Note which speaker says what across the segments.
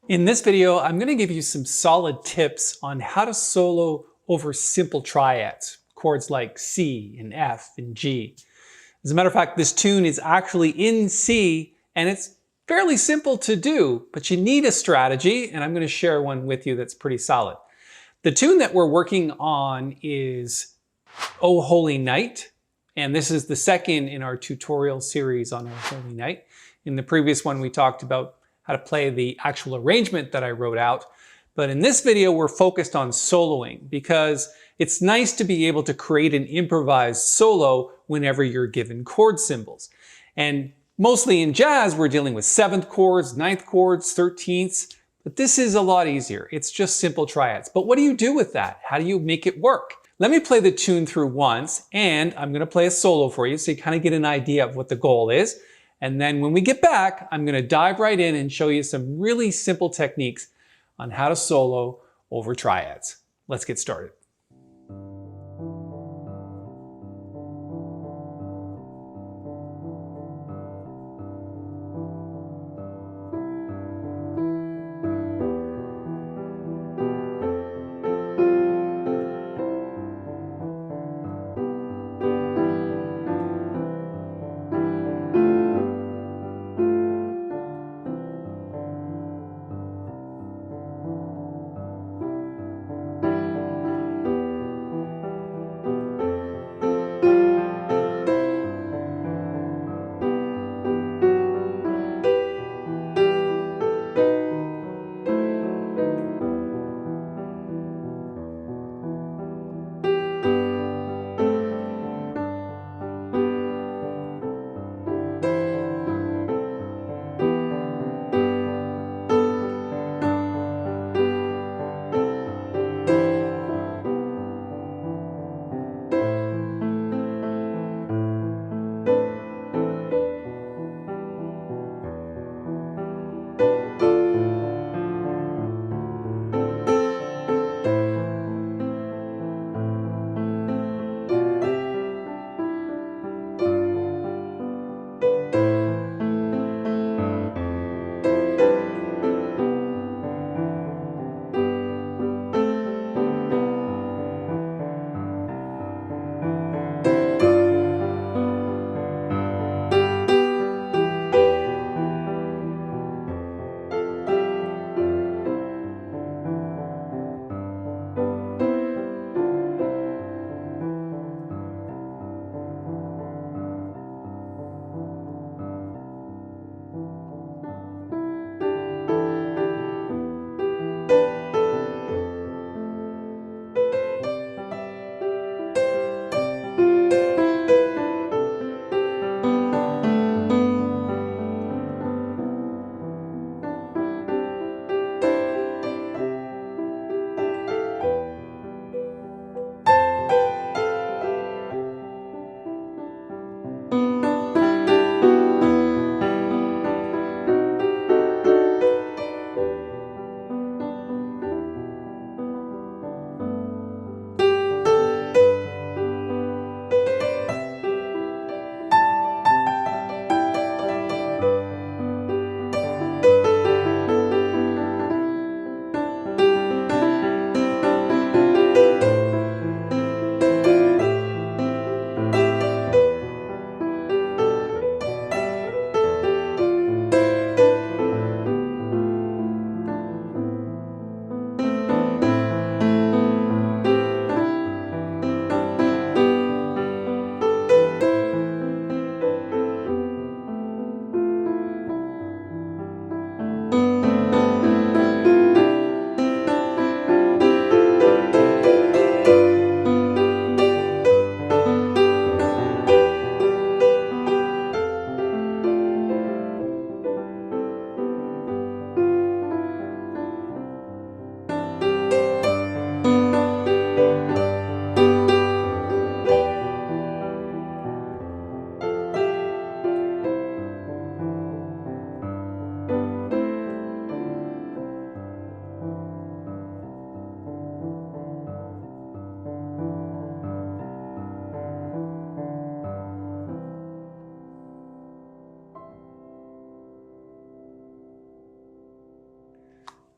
Speaker 1: In this video, I'm going to give you some solid tips on how to solo over simple triads, chords like C and F and G. As a matter of fact, this tune is actually in C and it's fairly simple to do, but you need a strategy, and I'm going to share one with you that's pretty solid. The tune that we're working on is O Holy Night, and this is the second in our tutorial series on O Holy Night. In the previous one, we talked about how to play the actual arrangement that I wrote out. But in this video, we're focused on soloing because it's nice to be able to create an improvised solo whenever you're given chord symbols. And mostly in jazz, we're dealing with 7th chords, 9th chords, 13ths, but this is a lot easier. It's just simple triads. But what do you do with that? How do you make it work? Let me play the tune through once, and I'm going to play a solo for you so you kind of get an idea of what the goal is. And then when we get back, I'm going to dive right in and show you some really simple techniques on how to solo over triads. Let's get started.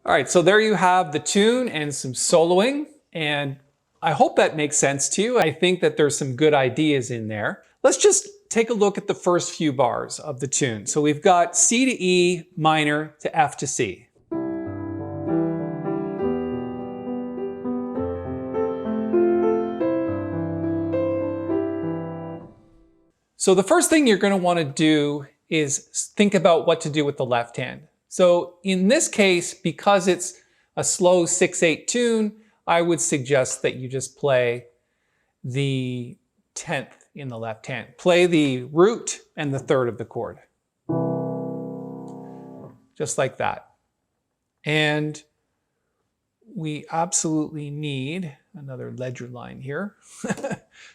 Speaker 1: All right, so there you have the tune and some soloing, and I hope that makes sense to you. I think that there's some good ideas in there. Let's just take a look at the first few bars of the tune. So we've got C to E minor to F to C. So the first thing you're going to want to do is think about what to do with the left hand. So in this case, because it's a slow 6/8 tune, I would suggest that you just play the 10th in the left hand. Play the root and the third of the chord. Just like that. And we absolutely need another ledger line here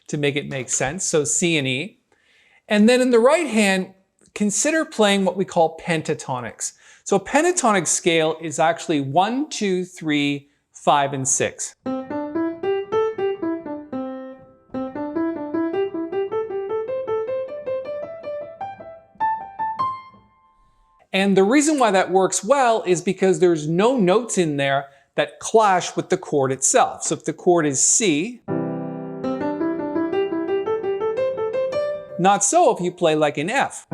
Speaker 1: to make it make sense. So C and E. And then in the right hand, consider playing what we call pentatonics. So a pentatonic scale is actually 1, 2, 3, 5, and 6. And the reason why that works well is because there's no notes in there that clash with the chord itself. So if the chord is C, not so if you play like an F.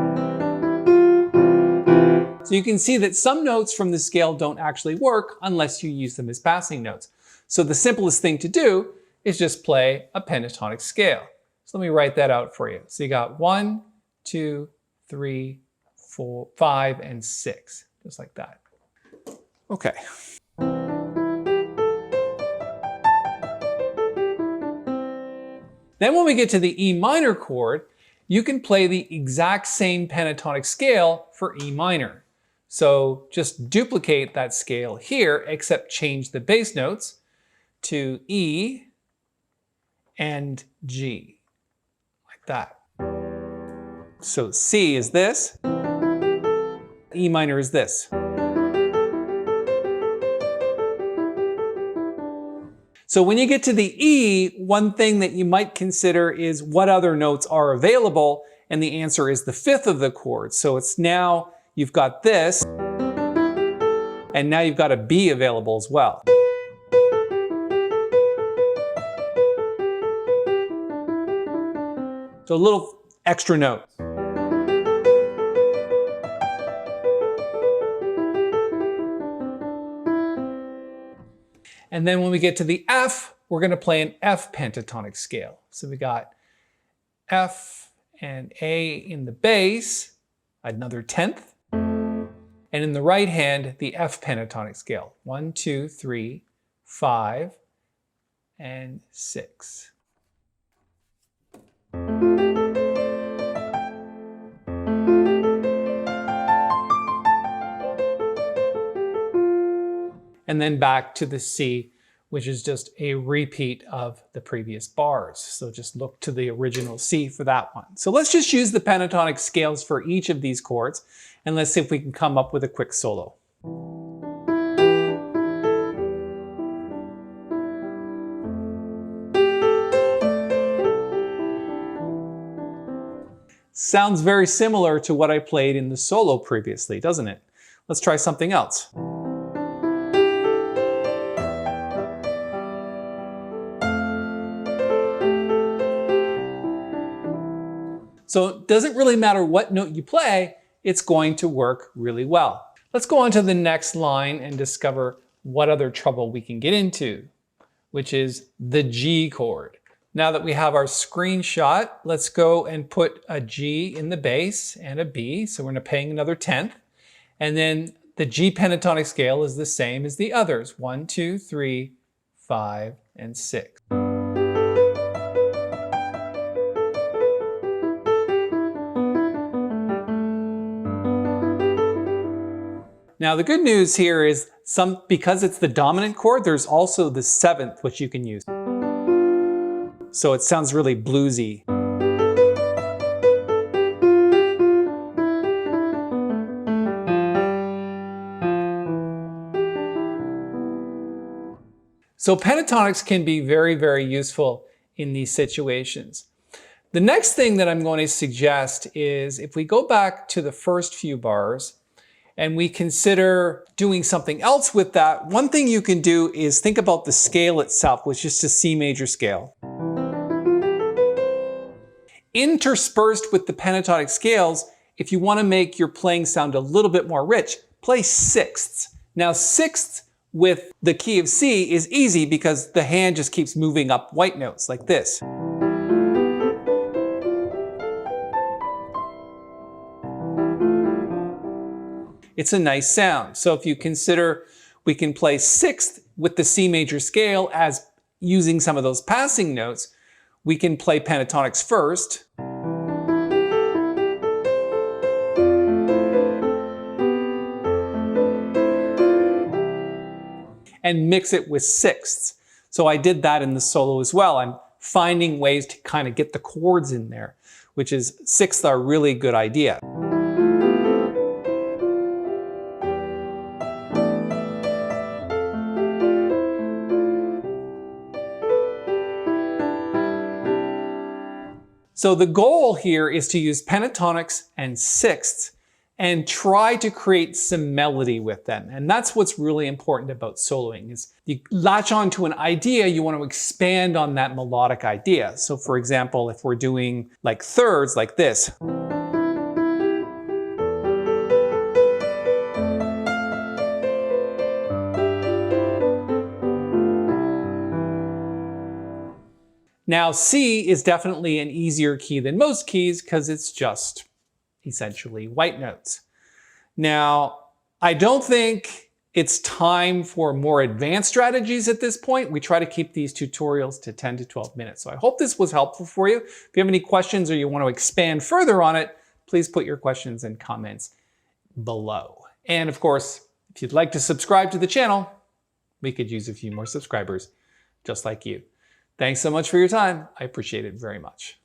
Speaker 1: So you can see that some notes from the scale don't actually work unless you use them as passing notes. So the simplest thing to do is just play a pentatonic scale. So let me write that out for you. So you got 1, 2, 3, 4, 5, and 6, just like that. Okay. Then when we get to the E minor chord, you can play the exact same pentatonic scale for E minor. So just duplicate that scale here, except change the bass notes to E and G, like that. So C is this, E minor is this. So when you get to the E, one thing that you might consider is what other notes are available, and the answer is the fifth of the chord. So it's now you've got this, and now you've got a B available as well. So a little extra note. And then when we get to the F, we're going to play an F pentatonic scale. So we got F and A in the bass, another 10th. And in the right hand, the F pentatonic scale. 1, 2, 3, 5, and 6. And then back to the C, which is just a repeat of the previous bars. So just look to the original C for that one. So let's just use the pentatonic scales for each of these chords, and let's see if we can come up with a quick solo. Sounds very similar to what I played in the solo previously, doesn't it? Let's try something else. So it doesn't really matter what note you play, it's going to work really well. Let's go on to the next line and discover what other trouble we can get into, which is the G chord. Now that we have our screenshot, let's go and put a G in the bass and a B. So we're playing another 10th. And then the G pentatonic scale is the same as the others. 1, 2, 3, 5, and 6. Now the good news here is because it's the dominant chord, there's also the 7th, which you can use. So it sounds really bluesy. So pentatonics can be very, very useful in these situations. The next thing that I'm going to suggest is if we go back to the first few bars, and we consider doing something else with that, one thing you can do is think about the scale itself, which is just a C major scale. Interspersed with the pentatonic scales, if you want to make your playing sound a little bit more rich, play sixths. Now, sixths with the key of C is easy because the hand just keeps moving up white notes like this. It's a nice sound. So if you consider we can play sixth with the C major scale as using some of those passing notes, we can play pentatonics first. And mix it with sixths. So I did that in the solo as well. I'm finding ways to kind of get the chords in there, which is sixths are a really good idea. So the goal here is to use pentatonics and sixths and try to create some melody with them. And that's what's really important about soloing, is you latch on to an idea, you want to expand on that melodic idea. So for example, if we're doing like thirds like this, now C is definitely an easier key than most keys because it's just essentially white notes. Now, I don't think it's time for more advanced strategies at this point. We try to keep these tutorials to 10 to 12 minutes. So I hope this was helpful for you. If you have any questions or you want to expand further on it, please put your questions and comments below. And of course, if you'd like to subscribe to the channel, we could use a few more subscribers just like you. Thanks so much for your time. I appreciate it very much.